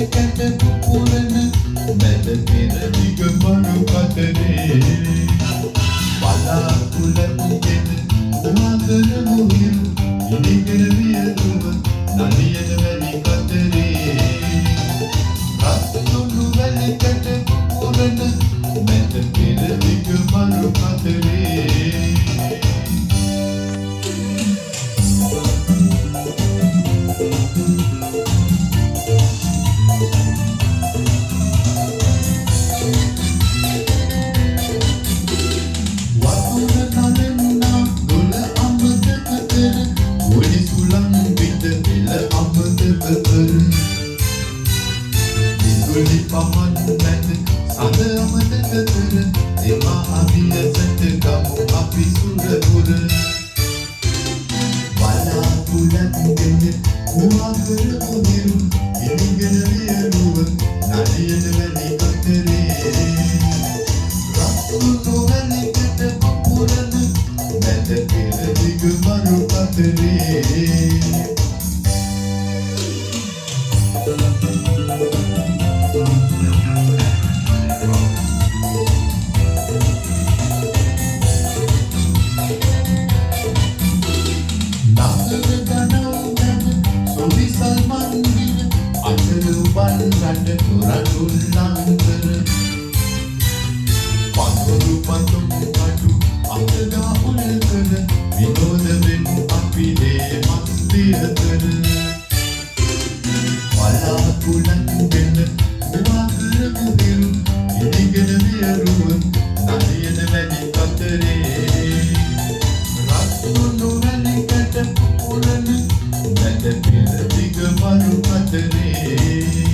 කැට පුපුරන මැද පෙරදිග බඩු කතරේ බලාකුලතිගෙන උහාකර මුහිරු ඉනිගෙන වියදුව නලියන වැලි කතරේ රත්තුණු වැලි කැට පුපුරන මැද පෙරදිග බඩු කතරේ Guli paman mැද සඳ අමතක කර එමා අභියසට ගමු අපි සුරපුර බලාකුලත්ගෙන උහාකර මුහිරු ඉනිගෙන වියරුව නලියන වැලි කතරේ රත්තුණු වැලි කැට පුපුරන මැද පෙරදිග මරු කතරේ රට තොරතුරු ලංකර පඳුරු පතුම් කටු අතගා උල් කර විනෝද වෙමු අපි දේ මස්තිය කර බලාකුලත්ගෙන උහාකර මුහිරු ඉනිගෙන වියරුව නලියන වැලි කතරේ රත්තුණු වැලි කැට පුපුරන මැද පෙරදිග මරු කතරේ